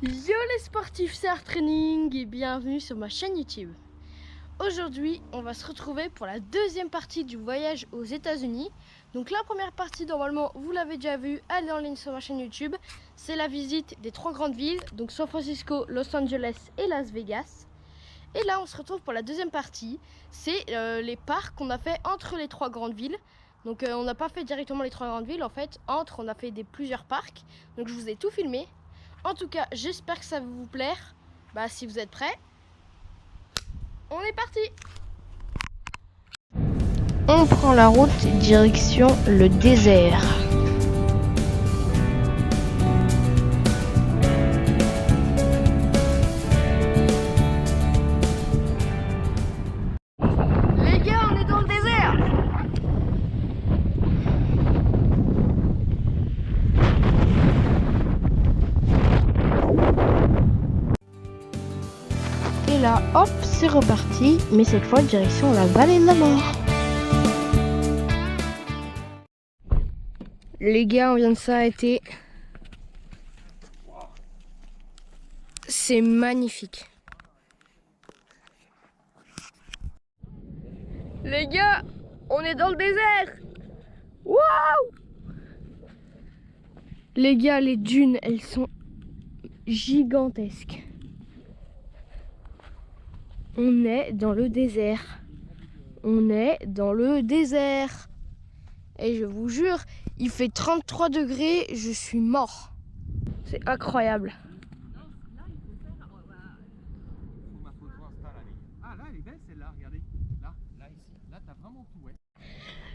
Yo les sportifs, c'est Art Training et bienvenue sur ma chaîne YouTube. Aujourd'hui, on va se retrouver pour la deuxième partie du voyage aux États-Unis. Donc la première partie, normalement, vous l'avez déjà vue, elle est en ligne sur ma chaîne YouTube. C'est la visite des trois grandes villes, donc San Francisco, Los Angeles et Las Vegas. Et là, on se retrouve pour la deuxième partie. C'est les parcs qu'on a fait entre les trois grandes villes. Donc on n'a pas fait directement les trois grandes villes, en fait, on a fait plusieurs parcs. Donc je vous ai tout filmé. En tout cas, j'espère que ça va vous plaire. Si vous êtes prêts, on est parti. On prend la route direction le désert. Les gars, on est dans le désert. Et là, hop, c'est reparti, mais cette fois direction la vallée de la mort. Les gars, on vient de s'arrêter. C'est magnifique. Les gars, on est dans le désert. Waouh! Les gars, les dunes, elles sont gigantesques. On est dans le désert. On est dans le désert. Et je vous jure, il fait 33 degrés, je suis mort. C'est incroyable. Ah là, elle est belle celle-là, regardez. Là, ici. Là, t'as vraiment tout, ouais.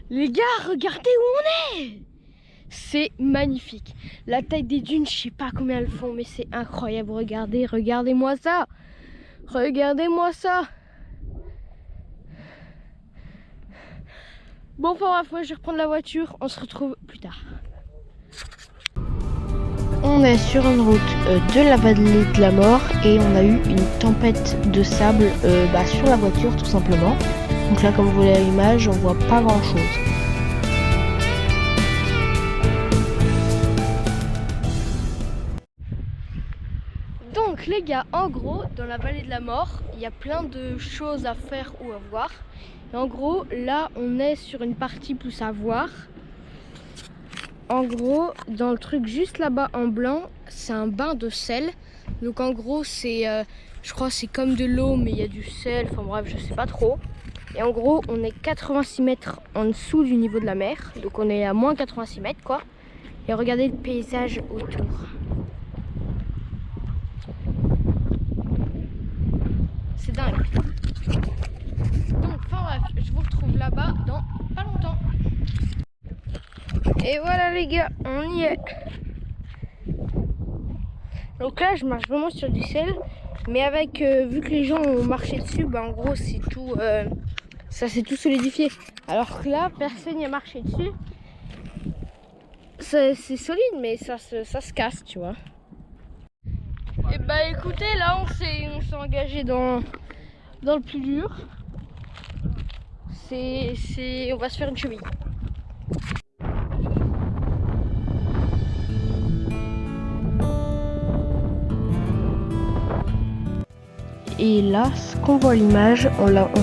Les gars, regardez où on est. C'est magnifique. La taille des dunes, je sais pas combien elles font, mais c'est incroyable. Regardez, regardez-moi ça. Regardez-moi ça. Bon, enfin bref, moi je vais reprendre la voiture. On se retrouve plus tard. On est sur une route de la vallée de la mort et on a eu une tempête de sable sur la voiture tout simplement. Donc là, comme vous voyez à l'image, on voit pas grand chose. Donc les gars, en gros, dans la vallée de la mort, il y a plein de choses à faire ou à voir. Et en gros, là, on est sur une partie plus à voir. En gros, dans le truc juste là-bas en blanc, c'est un bain de sel. Donc en gros, c'est, je crois, c'est comme de l'eau, mais il y a du sel. Enfin bref, je sais pas trop. Et en gros, on est 86 mètres en dessous du niveau de la mer. Donc on est à moins 86 mètres, quoi. Et regardez le paysage autour. C'est dingue. Donc, enfin bref, je vous retrouve là-bas dans pas longtemps. Et voilà les gars, on y est. Donc là, je marche vraiment sur du sel. Mais avec, vu que les gens ont marché dessus, en gros, c'est tout, ça s'est tout solidifié. Alors que là, personne n'y a marché dessus. C'est solide, mais ça se casse, tu vois. Et écoutez, là, on s'est engagé dans le plus dur. On va se faire une cheville. Et là, ce qu'on voit à l'image,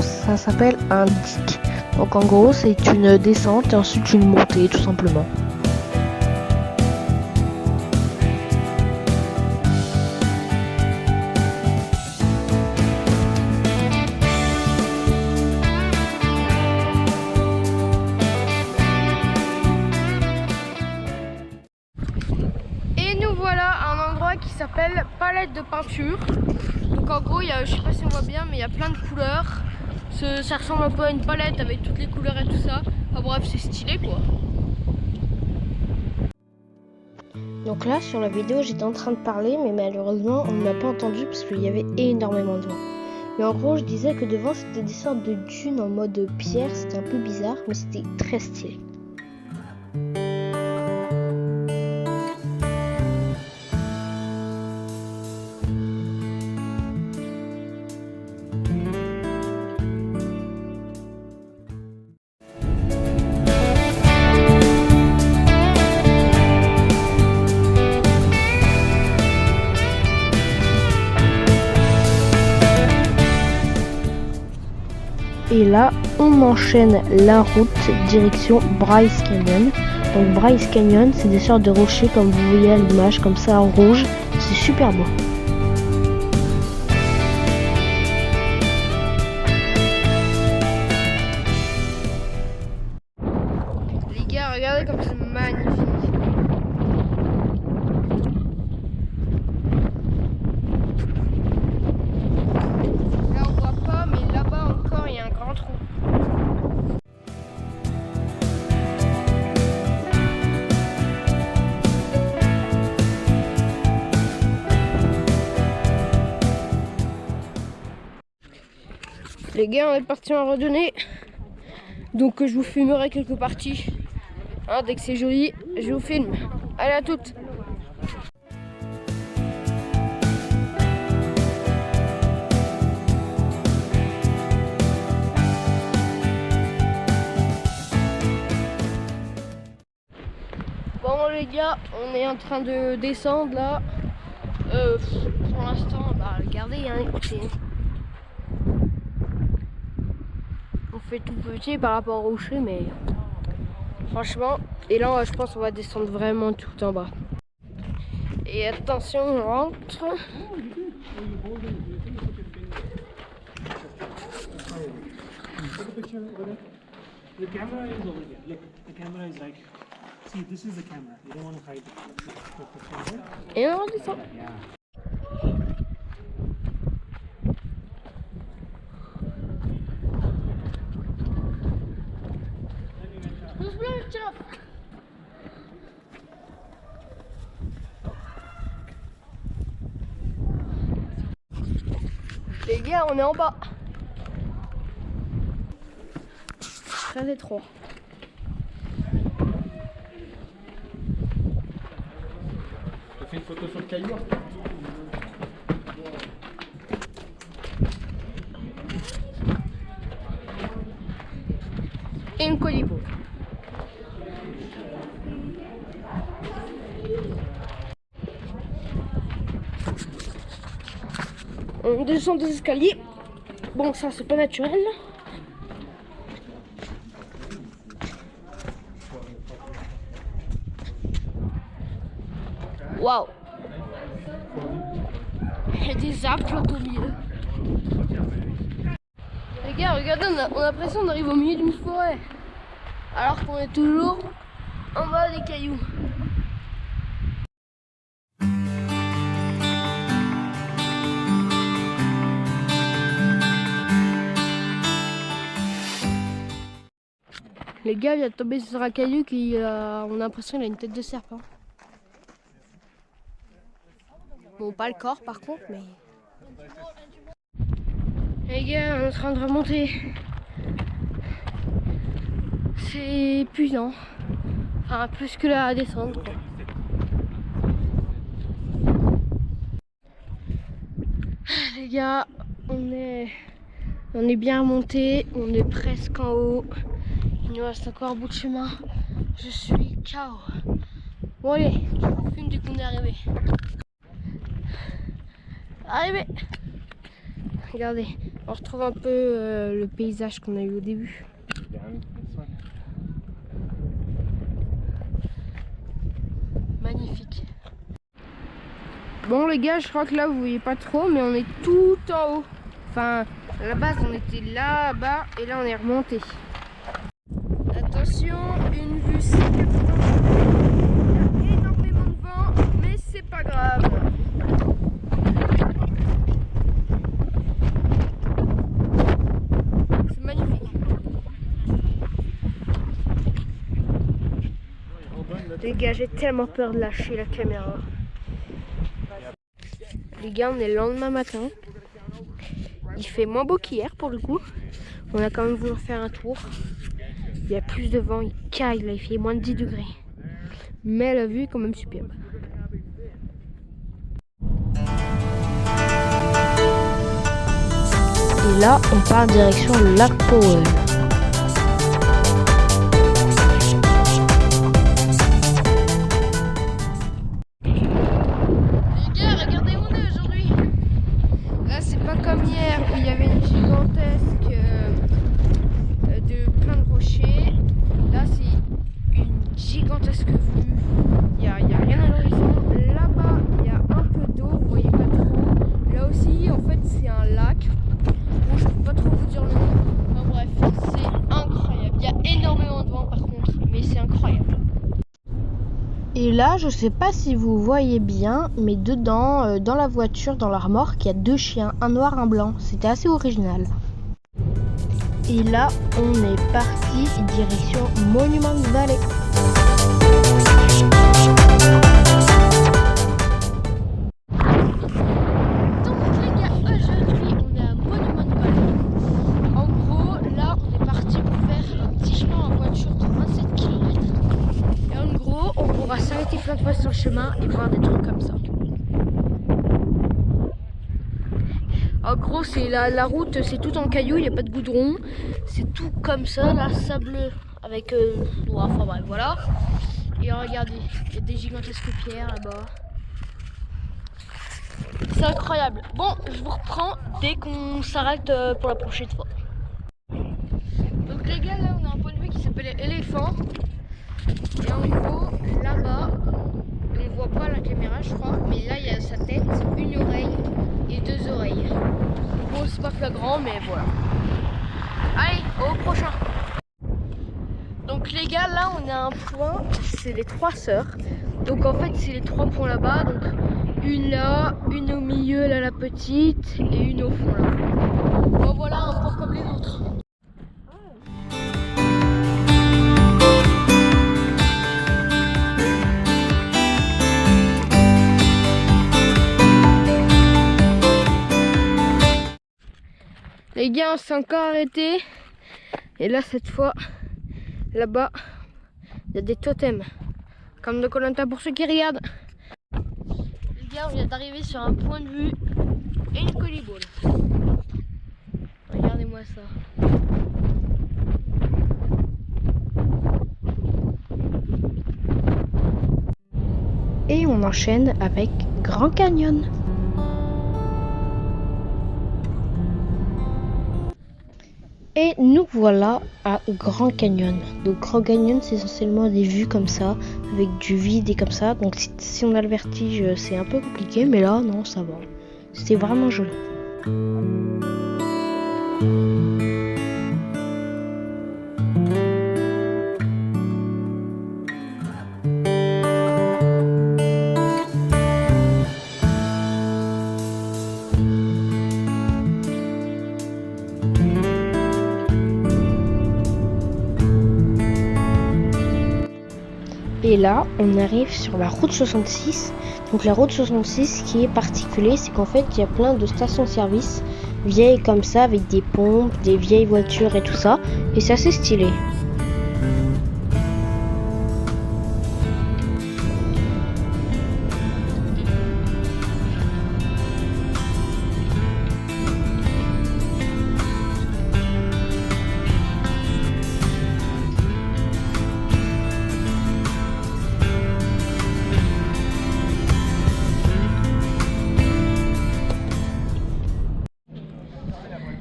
ça s'appelle un dique. Donc en gros, c'est une descente et ensuite une montée, tout simplement. Voilà un endroit qui s'appelle palette de peinture. Donc en gros, je sais pas si on voit bien, mais il y a plein de couleurs. Ça ressemble un peu à une palette avec toutes les couleurs et tout ça. Enfin bref, c'est stylé quoi. Donc là, sur la vidéo, j'étais en train de parler, mais malheureusement, on ne m'a pas entendu parce qu'il y avait énormément de vent. Mais en gros, je disais que devant, c'était des sortes de dunes en mode pierre. C'était un peu bizarre, mais c'était très stylé. Et là, on enchaîne la route direction Bryce Canyon. Donc Bryce Canyon, c'est des sortes de rochers comme vous voyez à l'image, comme ça en rouge. C'est super beau. Les gars, regardez comme c'est magnifique. Là on voit pas, mais là-bas encore il y a un grand trou. Les gars, on est parti en randonnée, donc je vous filmerai quelques parties. Hein, dès que c'est joli, je vous filme. Allez, à toutes. Bon les gars, on est en train de descendre là. Pour l'instant, bah regardez, hein, écoutez. On fait tout petit par rapport au rocher, mais franchement, et là je pense qu'on va descendre vraiment tout en bas. Et attention, on rentre. The camera is over there. Look, the camera is right here. See, this is the camera. You don't want to hide it. Et on redescend. Les gars, on est en bas. Très étroit. Tu fais une photo sur le caillou. Et une colibo. On descend des escaliers. Bon, ça c'est pas naturel. Waouh! Il y a des arbres au milieu. Les gars, regardez, on a l'impression d'arriver au milieu d'une forêt. Alors qu'on est toujours en bas des cailloux. Les gars, il vient de tomber sur un caillou qui, on a l'impression qu'il a une tête de serpent. Bon, pas le corps par contre, mais... Les gars, on est en train de remonter. C'est épuisant. Enfin, plus que la descente, quoi. Les gars, on est bien remonté. On est presque en haut. Il nous reste encore un bout de chemin. Je suis KO. Bon allez, je vous filme dès qu'on est arrivé. Arrivé. Regardez, on retrouve un peu le paysage qu'on a eu au début. Magnifique. Bon les gars, je crois que là vous voyez pas trop, mais on est tout en haut. Enfin, à la base on était là-bas et là on est remonté. Attention, une vue si capitante. Il y a énormément de vent, mais c'est pas grave. C'est magnifique. Les gars, j'ai tellement peur de lâcher la caméra. Les gars, on est le lendemain matin. Il fait moins beau qu'hier pour le coup. On a quand même voulu faire un tour. Il y a plus de vent, il caille, là, il fait moins de 10 degrés. Mais la vue est quand même superbe. Et là, on part direction le lac Powell. Les gars, regardez où on est aujourd'hui. Là, c'est pas comme hier où il y avait une gigantesque là, je sais pas si vous voyez bien, mais dedans, dans la voiture, dans la remorque, il y a 2 chiens, un noir, un blanc. C'était assez original. Et là, on est parti direction Monument Valley. Donc les gars, aujourd'hui, on est à Monument Valley. En gros, là, on est parti pour faire un petit chemin en voiture de 27 km. Et en gros, on pourra s'arrêter plein de fois sur le chemin et voir des trucs comme ça. En gros, c'est la route, c'est tout en cailloux, il n'y a pas de goudron. C'est tout comme ça, là, sableux avec... enfin bref, voilà. Et regardez, il y a des gigantesques pierres là-bas. C'est incroyable. Bon, je vous reprends dès qu'on s'arrête pour la prochaine fois. Donc les gars, là, on a un point de vue qui s'appelle éléphant. Et en gros, là-bas, on voit pas la caméra, je crois, mais là, il y a sa tête, une oreille et 2 oreilles. Bon, c'est pas flagrant, mais voilà. Allez, au prochain. Donc les gars, là, on a un point, c'est les 3 sœurs. Donc en fait, c'est les 3 points là-bas. Donc une là, une au milieu, là, la petite, et une au fond, là. Bon, voilà, un point comme les autres. Les gars, on s'est encore arrêté. Et là, cette fois, là-bas, il y a des totems. Comme de Koh Lanta pour ceux qui regardent. Les gars, on vient d'arriver sur un point de vue et une colibole. Regardez-moi ça. Et on enchaîne avec Grand Canyon. Et nous voilà à Grand Canyon. Donc Grand Canyon, c'est essentiellement des vues comme ça, avec du vide et comme ça. Donc si on a le vertige, c'est un peu compliqué, mais là, non, ça va. C'était vraiment joli. Et là, on arrive sur la route 66. Donc la route 66, ce qui est particulier, c'est qu'en fait, il y a plein de stations-service vieilles comme ça, avec des pompes, des vieilles voitures et tout ça. Et c'est assez stylé.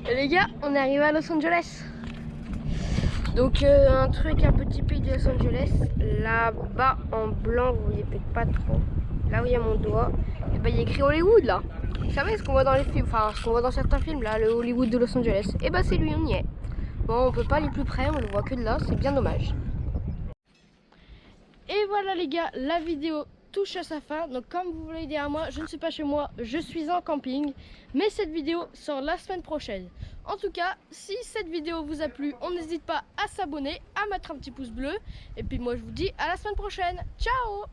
Et les gars, on est arrivé à Los Angeles. Donc un truc un petit pays de Los Angeles. Là-bas en blanc, vous voyez peut-être pas trop. Là où il y a mon doigt, et ben, il y a écrit Hollywood là. Vous savez ce qu'on voit dans les films, enfin ce qu'on voit dans certains films là, le Hollywood de Los Angeles. Et ben c'est lui, on y est. Bon, on peut pas aller plus près, on le voit que de là, c'est bien dommage. Et voilà les gars, la vidéo touche à sa fin. Donc comme vous voulez dire à moi, je ne suis pas chez moi, je suis en camping. Mais cette vidéo sort la semaine prochaine. En tout cas, si cette vidéo vous a plu, on n'hésite pas à s'abonner, à mettre un petit pouce bleu. Et puis moi je vous dis à la semaine prochaine. Ciao!